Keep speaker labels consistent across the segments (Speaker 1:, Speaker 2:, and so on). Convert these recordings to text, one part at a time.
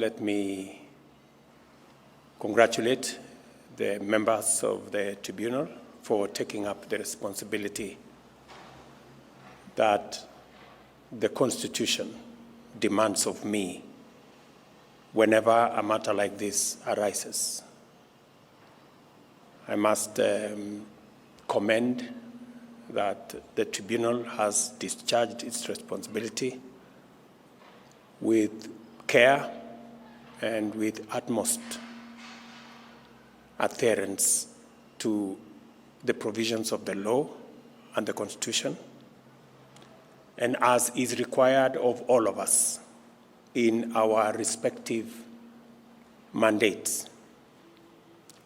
Speaker 1: let me congratulate the members of the tribunal for taking up the responsibility that the Constitution demands of me whenever a matter like this arises. I must commend that the tribunal has discharged its responsibility with care and with utmost adherence to the provisions of the law and the Constitution, and as is required of all of us in our respective mandates.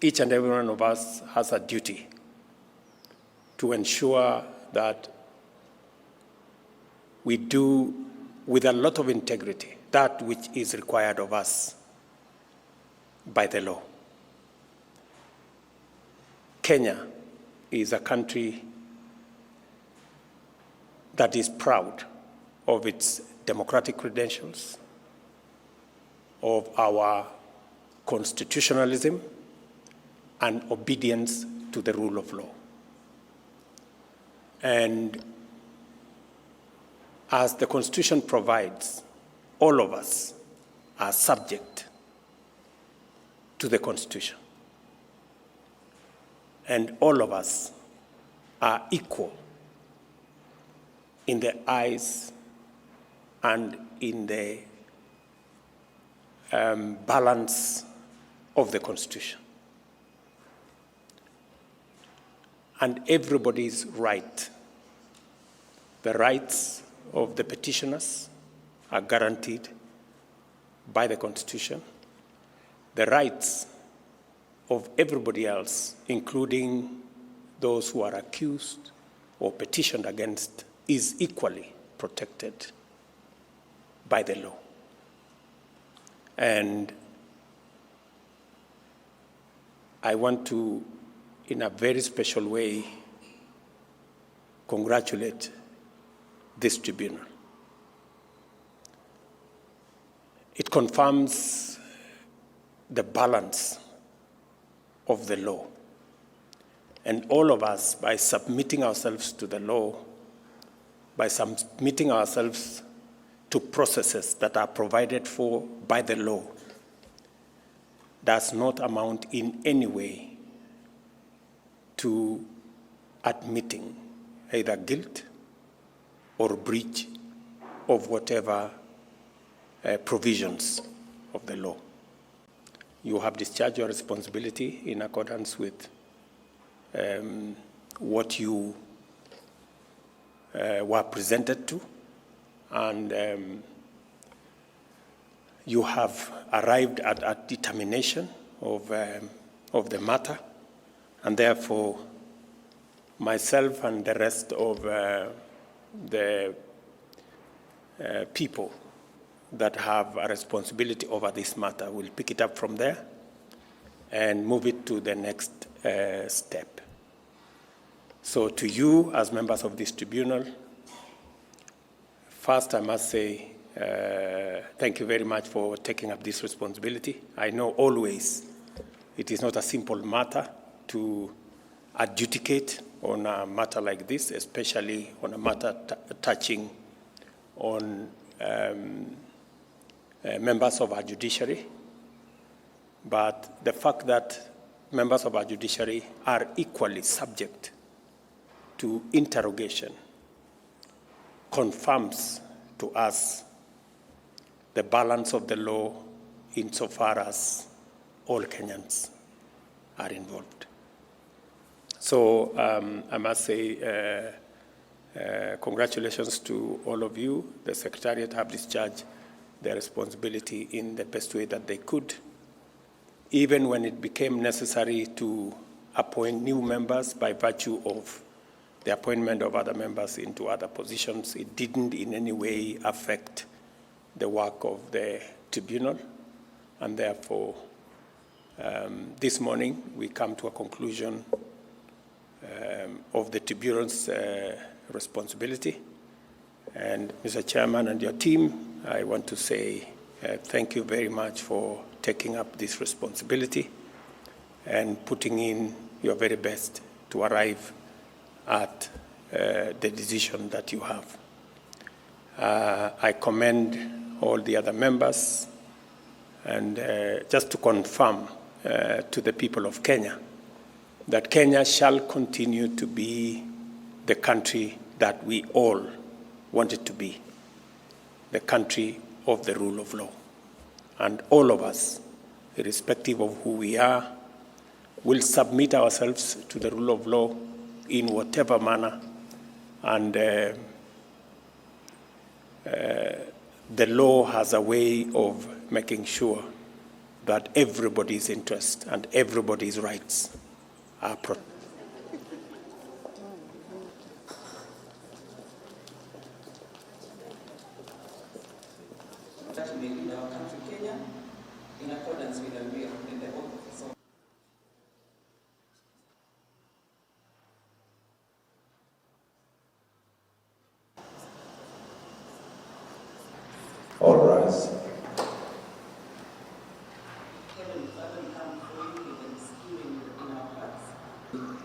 Speaker 1: Each and every one of us has a duty to ensure that we do with a lot of integrity that which is required of us by the law. Kenya is a country that is proud of its democratic credentials, of our constitutionalism, and obedience to the rule of law. And as the Constitution provides, all of us are subject to the Constitution. And all of us are equal in the eyes and in the balance of the Constitution. And everybody's right, the rights of the petitioners are guaranteed by the Constitution. The rights of everybody else, including those who are accused or petitioned against, is equally protected by the law. And I want to, in a very special way, congratulate this tribunal. It confirms the balance of the law. And all of us, by submitting ourselves to the law, by submitting ourselves to processes that are provided for by the law, does not amount in any way to admitting either guilt or breach of whatever provisions of the law. You have discharged your responsibility in accordance with what you were presented to, and you have arrived at a determination of the matter, and therefore myself and the rest of the people that have a responsibility over this matter will pick it up from there and move it to the next step. So to you, as members of this tribunal, first I must say thank you very much for taking up this responsibility. I know always it is not a simple matter to adjudicate on a matter like this, especially on a matter touching on members of our judiciary. But the fact that members of our judiciary are equally subject to interrogation confirms to us the balance of the law insofar as all Kenyans are involved. So I must say congratulations to all of you. The Secretariat have discharged their responsibility in the best way that they could. Even when it became necessary to appoint new members by virtue of the appointment of other members into other positions, it didn't in any way affect the work of the tribunal. And therefore, this morning, we come to a conclusion of the tribunal's responsibility. And Mr. Chairman and your team, I want to say Thank you very much for taking up this responsibility and putting in your very best to arrive at the decision that you have. I commend all the other members, and just to confirm to the people of Kenya that Kenya shall continue to be the country that we all want it to be, the country of the rule of law. And all of us, irrespective of who we are, will submit ourselves to the rule of law in whatever manner, and the law has a way of making sure that everybody's interest and everybody's rights are protected.
Speaker 2: To lead our country, Kenya, in accordance with the will and the office of
Speaker 3: all rise.
Speaker 2: Heavenly Father, we come before you with thanksgiving in our hearts.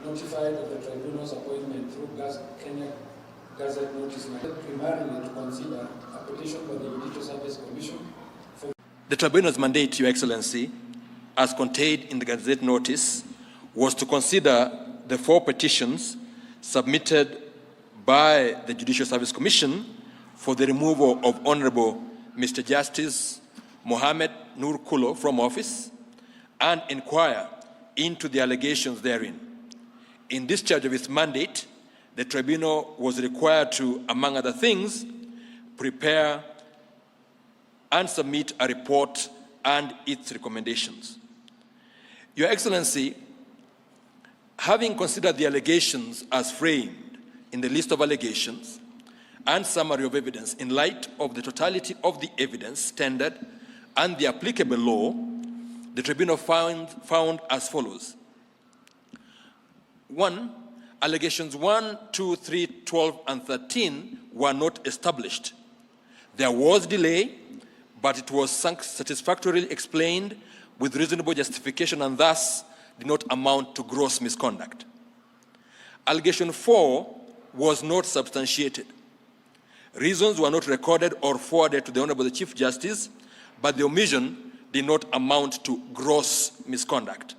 Speaker 4: Notified of the Tribunal's appointment through Kenya Gazette Notice primarily to consider a petition by the Judicial Service Commission.
Speaker 5: The Tribunal's mandate, Your Excellency, as contained in the Gazette Notice, was to consider the 4 petitions submitted by the Judicial Service Commission for the removal of Honorable Mr. Justice Mohammed Nur Kulo from office and inquire into the allegations therein. In discharge of its mandate, the Tribunal was required to, among other things, prepare and submit a report and its recommendations. Your Excellency, having considered the allegations as framed in the list of allegations and summary of evidence in light of the totality of the evidence tendered and the applicable law, the Tribunal found as follows. 1. Allegations 1, 2, 3, 12, and 13 were not established. There was delay, but it was satisfactorily explained with reasonable justification and thus did not amount to gross misconduct. Allegation 4 was not substantiated. Reasons were not recorded or forwarded to the Honorable Chief Justice, but the omission did not amount to gross misconduct.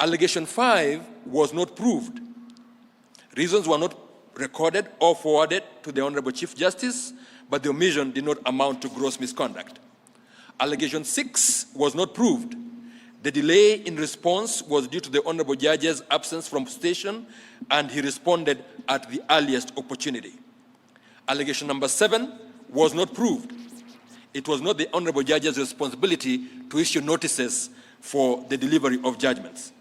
Speaker 5: Allegation 5 was not proved. Reasons were not recorded or forwarded to the Honorable Chief Justice, but the omission did not amount to gross misconduct. Allegation 6 was not proved. The delay in response was due to the Honorable Judge's absence from station, and he responded at the earliest opportunity. Allegation number 7 was not proved. It was not the Honorable Judge's responsibility to issue notices for the delivery of judgments.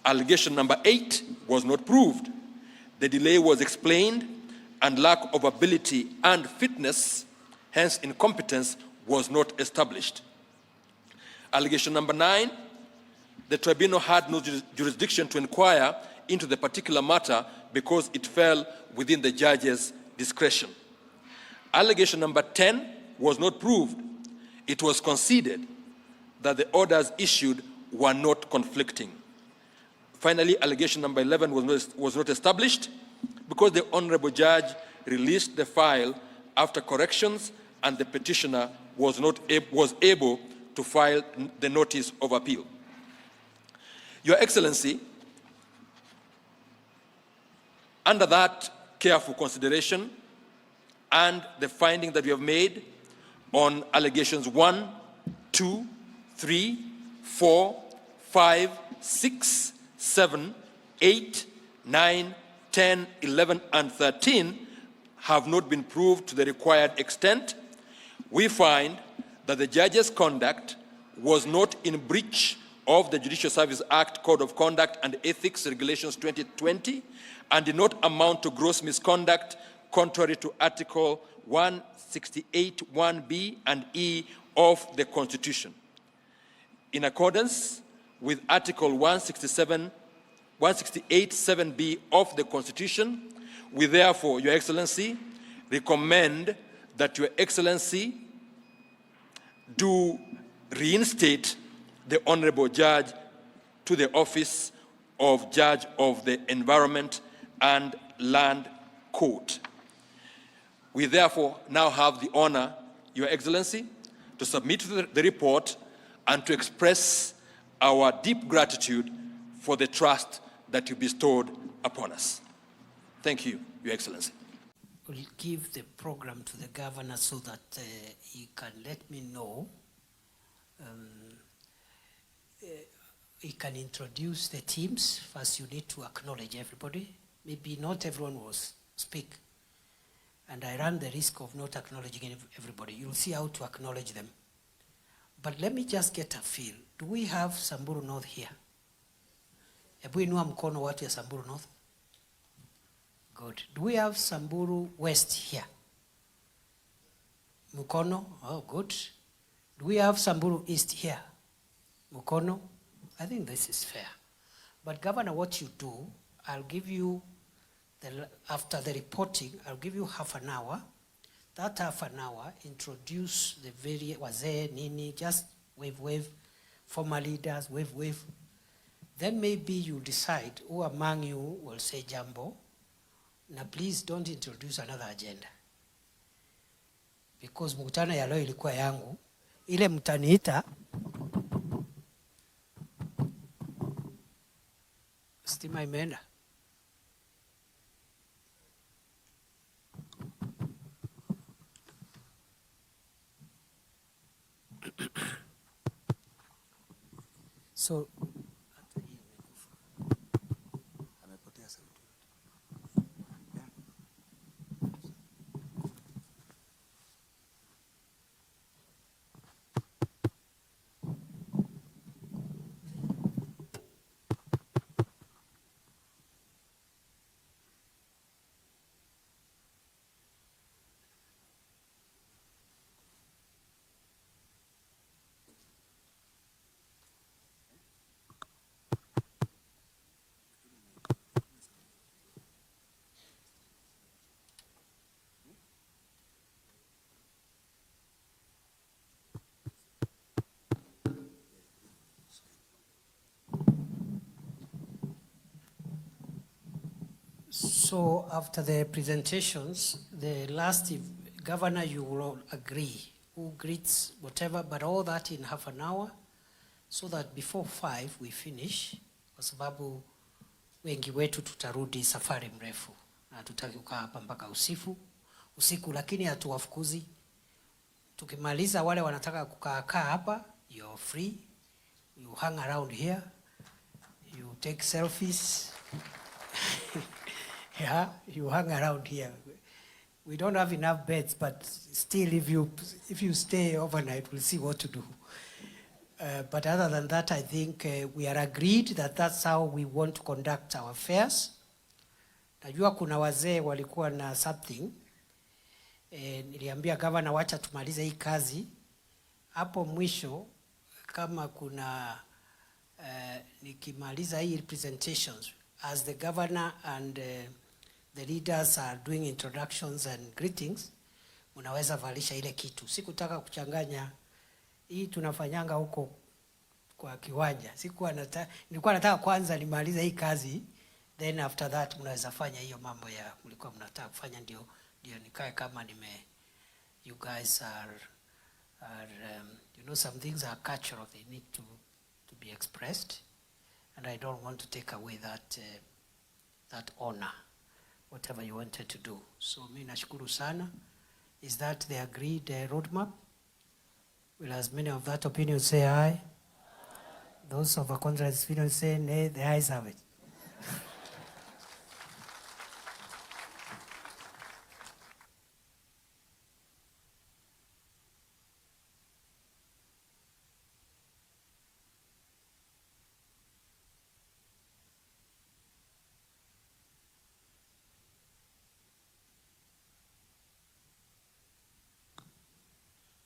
Speaker 5: Allegation number 8 was not proved. The delay was explained, and lack of ability and fitness, hence incompetence, was not established. Allegation number 9, the Tribunal had no jurisdiction to inquire into the particular matter because it fell within the judge's discretion. Allegation number 10 was not proved. It was conceded that the orders issued were not conflicting. Finally, allegation number 11 was not established because the Honorable Judge released the file after corrections and the petitioner was able to file the notice of appeal. Your Excellency, under that careful consideration and the finding that we have made on allegations 1, 2, 3, 4, 5, 6, 7, 8, 9, 10, 11, and 13 have not been proved to the required extent, we find that the judge's conduct was not in breach of the Judicial Service Act, Code of Conduct and Ethics Regulations 2020 and did not amount to gross misconduct contrary to Article 168, 1B and E of the Constitution. In accordance with Article 168, 7B of the Constitution, we therefore, Your Excellency, recommend that Your Excellency do reinstate the Honorable Judge to the office of Judge of the Environment and Land Court. We therefore now have the honor, Your Excellency, to submit the report and to express our deep gratitude for the trust that you bestowed upon us. Thank you, Your Excellency.
Speaker 3: We'll give the program to the governor so that he can let me know. He can introduce the teams. First, you need to acknowledge everybody. Maybe not everyone will speak. And I run the risk of not acknowledging everybody. You'll see how to acknowledge them. But let me just get a feel. Do we have Samburu North here? Hebu inua mkono watu ya Samburu North. Good. Do we have Samburu West here? Mukono? Oh, good. Do we have Samburu East here? Mukono? I think this is fair. But Governor, what you do, I'll give you, after the reporting, I'll give you half an hour. That half an hour, introduce the various, wazee, nini, just wave, former leaders, wave. Then maybe you decide who among you will say jambo. Now please don't introduce another agenda. Because mkutano ya leo ilikuwa yangu. Ile mtaniita. Stima imeenda. So So after the presentations, the last governor, you will agree who greets whatever, but all that in half an hour, so that before 5 we finish, kwa sababu wengi wetu tutarudi safari mrefu na tutaki kukaa hapa mpaka usiku, lakini hatuwafukuzi. Tukimaliza wale wanataka kukaa hapa, you're free, you hang around here, you take selfies. Yeah, you hang around here. We don't have enough beds, but still if you stay overnight, we'll see what to do. But other than that, I think we are agreed that that's how we want to conduct our affairs. Najua kuna wazee walikuwa na something. Niliambia governor wacha tumalize hii kazi. Hapo mwisho kama kuna nikimaliza hii presentations, as the governor and the leaders are doing introductions and greetings, unaweza valisha ile kitu. Sikutaka kuchanganya hii tunafanyanga huko kwa kiwanja. Nilikuwa nataka kwanza nimalize hii kazi, then after that mnaweza fanya hiyo mambo ya mlikuwa mnataka kufanya, ndio nikae kama you guys are you know, some things are cultural, they need to be expressed, and I don't want to take away that honor, whatever you wanted to do. So mimi nashukuru sana. Is that the agreed roadmap? Will as many of that opinion say aye? Those of a contrary opinion say nay. The ayes have it.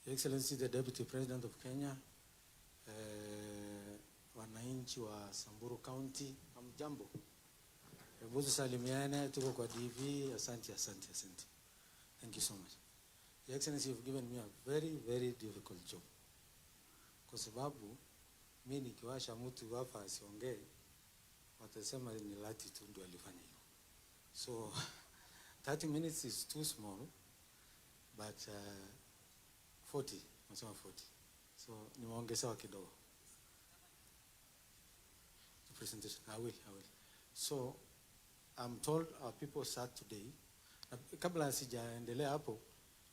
Speaker 6: Excellency the Deputy President of Kenya, wananchi wa Samburu County, hamjambo. Hebu tusalimiane, tuko kwa DV, asante. Thank you so much. Your Excellency, you've given me a very, very difficult job. kwa sababu mimi nikiwasha mtu hapa asiongee watasema ni lati tu ndio alifanya hivyo. So 30 minutes is too small, but 40, nasema 40. So nimeongezewa kidogo. The presentation, I will. So I'm told our people start today. Kabla sijaendelea hapo,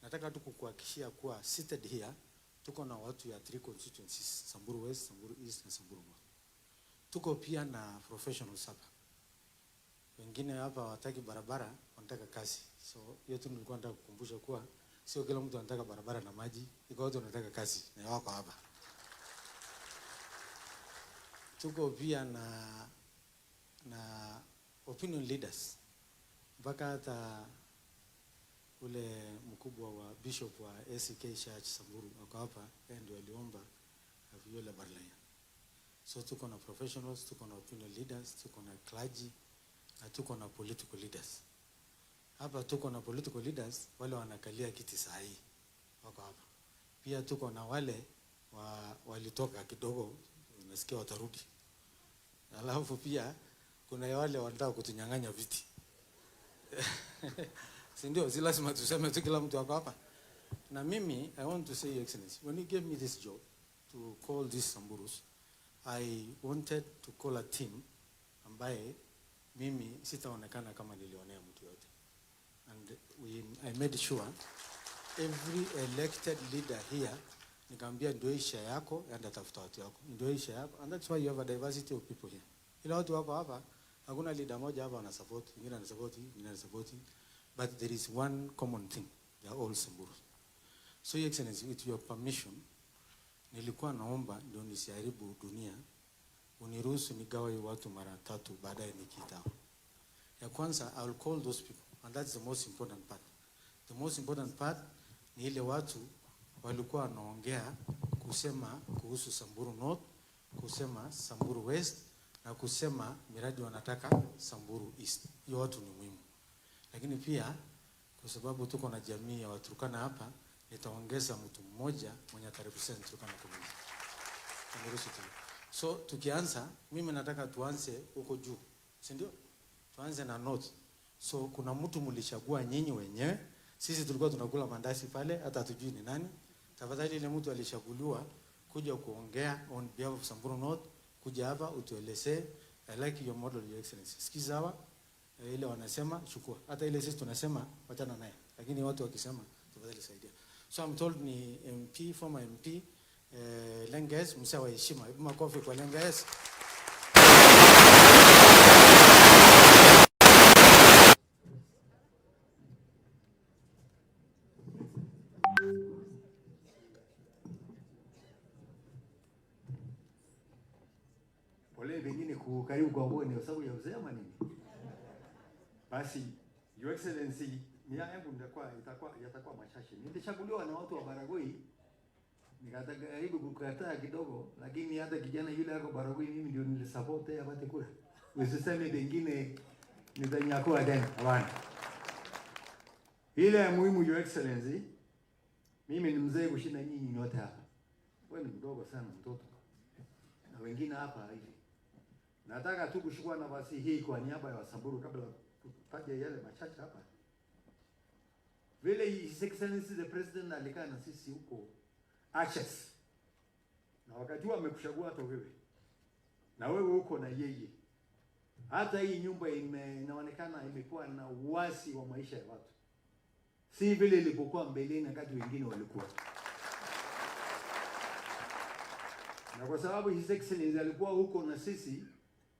Speaker 6: nataka tu kukuhakikishia kuwa seated here tuko na watu ya 3 constituencies, Samburu West, Samburu East na Samburu North. Tuko pia na professionals hapa. Wengine hapa hawataki barabara, wanataka kazi. So hiyo tu nilikuwa nataka kukumbusha kuwa sio kila mtu anataka barabara na maji, iko watu wanataka kazi na wako hapa. Tuko pia na opinion leaders. Mpaka hata ule mkubwa wa bishop wa ACK Church Samburu wako hapa, ndio aliomba vile barlaya. So tuko na professionals, tuko na opinion leaders, tuko na clergy, na tuko na political leaders. Hapa tuko na political leaders wale wanakalia kiti sahihi wako hapa. Pia tuko na wale walitoka kidogo, nasikia watarudi. Alafu pia kuna wale wanataka kutunyang'anya viti. Si ndio? Si lazima tuseme tu kila mtu wako hapa. Na mimi, I want to say, Your Excellency, when you gave me this job to call these Samburus, I wanted to call a team ambaye mimi sitaonekana kama nilionea mtu yote. And I made sure every elected leader here, nikamwambia ndio isha yako, enda tafuta watu yako. Ndio isha yako. And that's why you have a diversity of people here. Ila watu hapa, hakuna leader moja hapa ana support, mwingine ana support, mwingine ana support. But there is one common thing. They are all Samburu. So, Your Excellency, with your permission, nilikuwa naomba ndio nisiharibu dunia, uniruhusu nigawe watu mara 3 baadaye nikitao. Ya kwanza, I will call those people, and that's the most important part. The most important part ni ile watu walikuwa wanaongea kusema kuhusu Samburu North, kusema Samburu West, na kusema miradi wanataka Samburu East. Hiyo watu ni muhimu. Lakini pia kwa sababu tuko na jamii ya Waturkana hapa, nitaongeza mtu mmoja mwenye atarepresent Turkana community. So tukianza, mimi nataka tuanze huko juu, si ndio? Tuanze na North. So kuna mtu mlichagua nyinyi wenyewe. Sisi tulikuwa tunakula mandazi pale, hata hatujui ni nani. Tafadhali ile mtu alichaguliwa kuja kuongea on behalf of Samburu North, kuja hapa utuelezee. I like your model, Your Excellency. Sikiza hawa ile wanasema chukua. Hata ile sisi tunasema wachana naye. Lakini watu wakisema tafadhali saidia. So I'm told ni MP, former MP, Lenges, msa wa heshima. Hebu makofi kwa Lenges.
Speaker 7: Pole vingine kukaribu kwa mboni kwa sababu ya uzee ama nini? Basi, Your Excellency, nia yangu yatakuwa machache. Nilichaguliwa na watu wa Baragoi, nikajaribu kukataa kidogo, lakini hata kijana yule yako Baragoi mimi ndio nilisupport yeye apate kura. Usiseme vingine nitanyakua tena, hapana. Ile muhimu, Your Excellency, mimi ni mzee kushinda nyinyi nyote hapa. Wewe ni mdogo sana mtoto. Na wengine hapa hivi. Nataka tu kuchukua nafasi hii kwa niaba ya Wasamburu kabla tutaje yale machache hapa. Vile His Excellency the President alikaa na sisi huko Ashes. Na wakati huo amekuchagua hata wewe. Na wewe uko na yeye. Hata hii nyumba inaonekana imekuwa na uasi wa maisha ya watu. Si vile ilipokuwa mbeleni wakati wengine walikuwa. Na kwa sababu His Excellency alikuwa huko na sisi,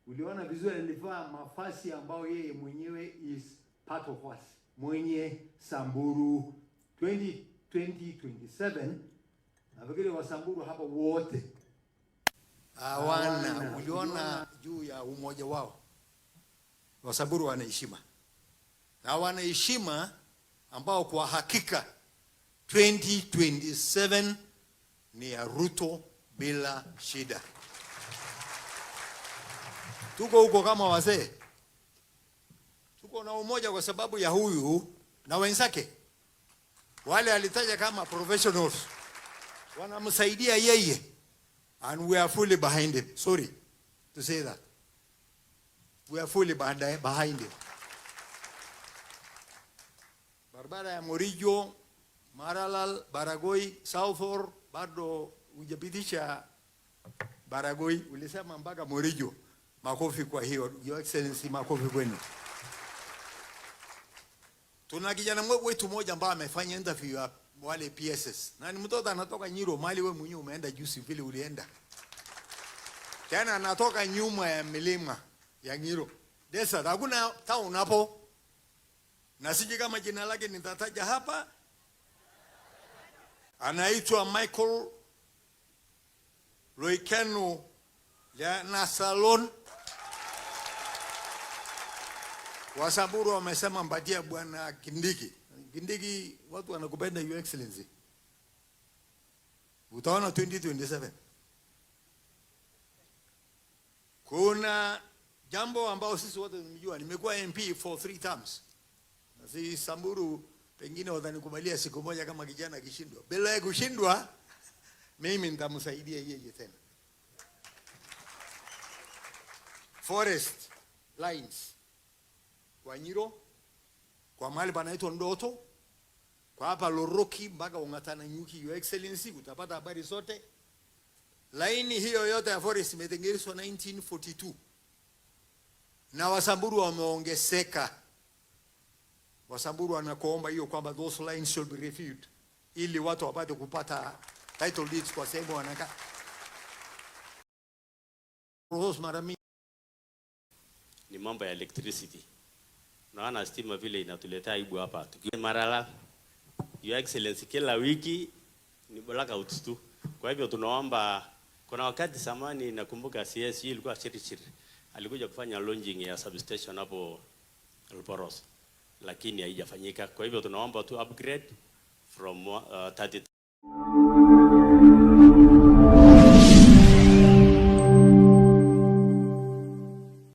Speaker 7: uliona vizuri alivaa mafasi ambao yeye mwenyewe is part of us. Mwenye Samburu 2027, na vile wa Samburu hapa wote. Uliona juu ya umoja wao. Wasamburu wana heshima. Na wana heshima ambao kwa hakika 2027 ni ya Ruto bila shida. Tuko huko kama wazee. Tuko na umoja kwa sababu ya huyu na wenzake. Wale alitaja kama professionals. Wanamsaidia yeye. And we are fully behind him. Sorry to say that. We are fully behind him. Barabara ya Morijo, Maralal, Baragoi, Southor, bado hujapitisha Baragoi, ulisema mpaka Morijo. Makofi kwa hiyo, Your Excellency, makofi kwenu. Tuna kijana wetu mmoja ambaye amefanya interview ya wale PSS. Na ni mtoto anatoka Nyiro, mali wewe mwenyewe umeenda juzi vile ulienda. Tena anatoka nyuma ya milima ya Nyiro. Desert, hakuna town hapo. Na siji kama jina lake nitataja hapa. Anaitwa Michael Loikeno ya Nasalon. Wasamburu wamesema mpatia bwana Kindiki. Kindiki, watu wanakupenda Your Excellency. Utaona 2027. Kuna jambo ambao sisi wote tunajua, nimekuwa MP for 3 terms. Na si Samburu pengine watanikubalia siku moja kama kijana akishindwa. Bila ya kushindwa, mimi nitamsaidia yeye tena. Forest lines. Kwa Nyiro, kwa mahali panaitwa Ndoto, kwa hapa Loroki mpaka Ungatana Nyuki, Your Excellency, utapata habari zote. Laini hiyo yote ya forest imetengenezwa 1942. Na Wasamburu wameongezeka. Wasamburu wanakuomba hiyo kwamba those lines should be reviewed ili watu wapate kupata title deeds kwa sehemu wanakaa.
Speaker 8: Ni mambo ya electricity. Naona stima vile inatuletea aibu hapa. Tukiwa Marala, Your Excellency, kila wiki ni blackouts tu. Kwa hivyo tunaomba, kuna wakati zamani nakumbuka CS ilikuwa Chirichiri. Alikuja kufanya launching ya substation hapo Elporos. Lakini haijafanyika. Kwa hivyo tunaomba tu upgrade from 30